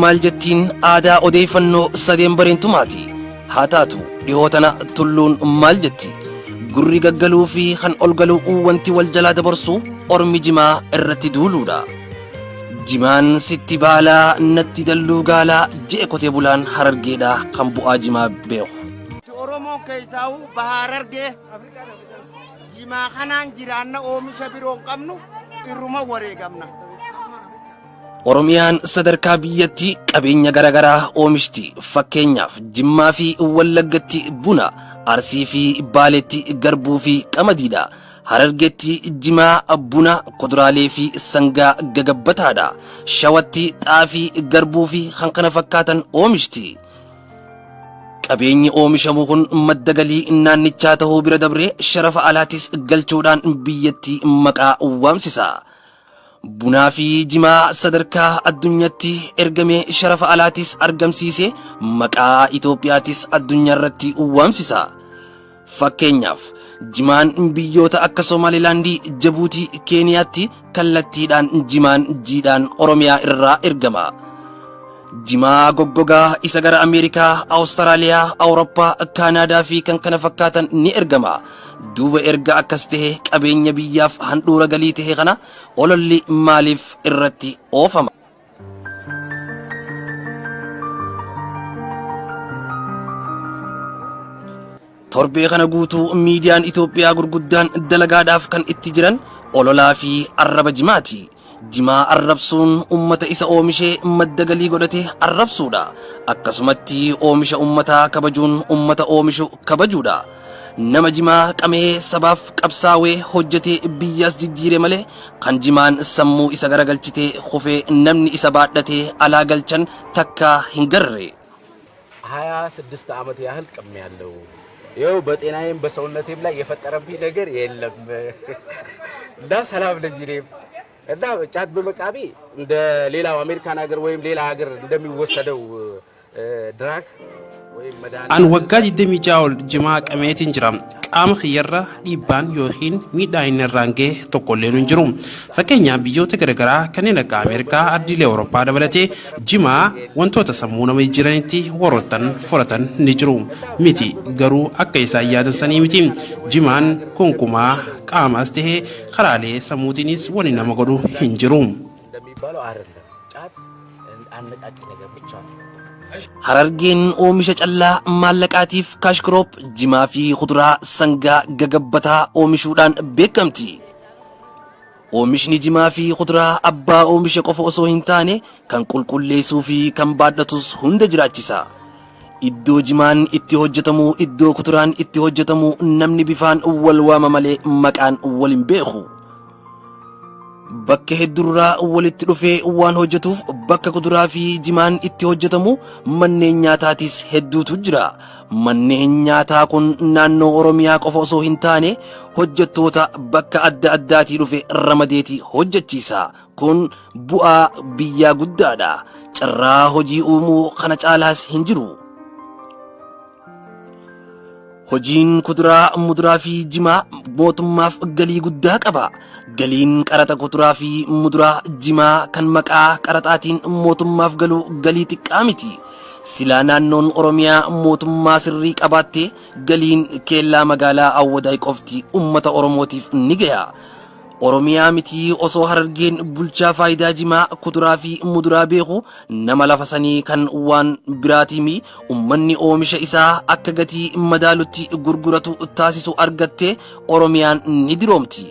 maal jettiin aadaa odeeffannoo sadeen bareentumaati. Haa taatu dhihootana tulluun maal jetti gurri gaggaluu fi kan ol galuu wanti wal jalaa dabarsu ormi jimaa irratti duuluudha. Jimaan sitti baalaa natti dalluu gaalaa je'e qotee bulaan Harargeedha kan bu'aa jimaa beeku. Oromoon keessaa Harargee jimaa kanaan jiraanna oomisha biroon qabnu irruma wareegamna. Oromiyaan sadarkaa biyyatti qabeenya garagaraa oomishti. Fakkeenyaaf Jimmaa fi Wallaggatti buna, Arsii fi Baaleetti garbuu fi qamadiidha. Harargeetti jimaa, buna, kuduraalee fi sangaa gagabbataadha. Shawatti xaafii, garbuu fi kan kana fakkaatan oomishti. Qabeenyi oomishamu kun madda galii naannichaa ta'uu bira dabree sharafa alaatis galchuudhaan biyyatti maqaa waamsisa. Bunaa fi jimaa sadarkaa addunyaatti ergamee sharafa alaatis argamsiise maqaa Itoophiyaattis addunyaa irratti waamsisa. Fakkeenyaaf jimaan biyyoota akka Somaalilaandii, Jabuutii, Keeniyaatti kallattiidhaan jimaan jiidhaan Oromiyaa irraa ergama. Jimaa goggogaa isa gara Ameerikaa, Awustiraaliyaa, Awurooppaa, Kaanaadaa fi kan kana fakkaatan ni ergama. Duuba erga akkas ta'e qabeenya biyyaaf handhuura galii ta'e kana ololli maaliif irratti oofama? Torbee kana guutuu miidiyaan Itoophiyaa gurguddaan dalagaadhaaf kan itti jiran ololaa fi arraba jimaati. Jimaa arrabsuun ummata isa oomishee madda galii godhate arrabsuudha. Akkasumatti oomisha ummataa kabajuun ummata oomishu kabajuudha. Nama jimaa qamee sabaaf qabsaawee hojjetee biyyaas jijjiire malee kan jimaan sammuu isa garagalchitee kufee namni isa baadhatee alaa galchan takka hin garre. 26 ዓመት ያህል ቀምያለሁ። ይኸው በጤናዬም በሰውነቴም ላይ የፈጠረብኝ ነገር የለም እና ሰላም ነኝ እኔም እና ጫት በመቃቢ እንደ ሌላው አሜሪካን ሀገር ወይም ሌላ ሀገር እንደሚወሰደው ድራግ An waggaa 26 jimaa qameetiin jira. Qaama kiyyarra dhiibbaan yookiin miidhaa inni irraan ga'e tokkollee hin jiru. Fakkeenyaaf biyyoota garaagaraa kanneen akka Ameerikaa, ardiilee Awurooppaa dabalatee jimaa wantoota sammuu nama jijjiiranitti warroottan fudhatan ni jiru. Miti garuu akka isaan yaadan sanii miti. Jimaan kunkumaa qaamas ta'ee karaalee sammuutiinis wani nama godhu hin jiru. Harargeen oomisha callaa maallaqaatiif kaashkiroop jimaa fi kuduraa sangaa gagabbataa oomishuudhaan beekamti. Oomishni jimaa fi kuduraa abbaa oomisha qofa osoo hin taane kan qulqulleessuu fi kan baadhatus hunda jiraachisa. Iddoo jimaan itti hojjetamu, iddoo kuduraan itti hojjetamu namni bifaan wal waama malee maqaan wal hin beeku. Bakka hedduurraa walitti dhufee waan hojjetuuf bakka kuduraa fi jimaan itti hojjetamu manneen nyaataatis hedduutu jira. Manneen nyaataa kun naannoo Oromiyaa qofa osoo hin taane hojjettoota bakka adda addaatii dhufe ramadeeti hojjechiisa. Kun bu'aa biyyaa guddaadha. Carraa hojii uumuu kana caalaas hin jiru. Hojiin kuduraa, muduraa fi jimaa mootummaaf galii guddaa qaba. Galiin qaraxa kuduraa fi muduraa jimaa kan maqaa qaraxaatiin mootummaaf galu galii xiqqaa miti. Silaa naannoon Oromiyaa mootummaa sirrii qabaatte galiin keellaa magaalaa Awwadaay qofti ummata Oromootiif ni gaya. Oromiyaa miti osoo Harargeen bulchaa faayidaa jimaa kuduraa fi muduraa beeku nama lafa sanii kan waan biraatiimi ummanni oomisha isaa akka gatii madaalutti gurguratu taasisu argatte Oromiyaan ni diroomti.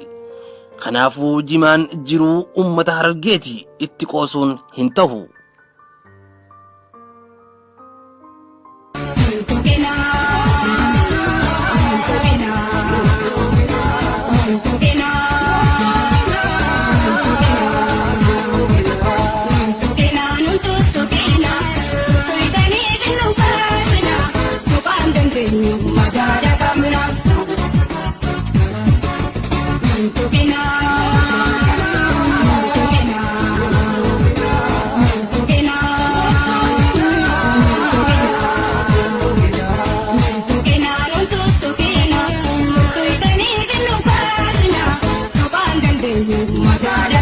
Kanaafuu jimaan jiruu ummata Harargeeti itti qoosuun hin ta'u. Magada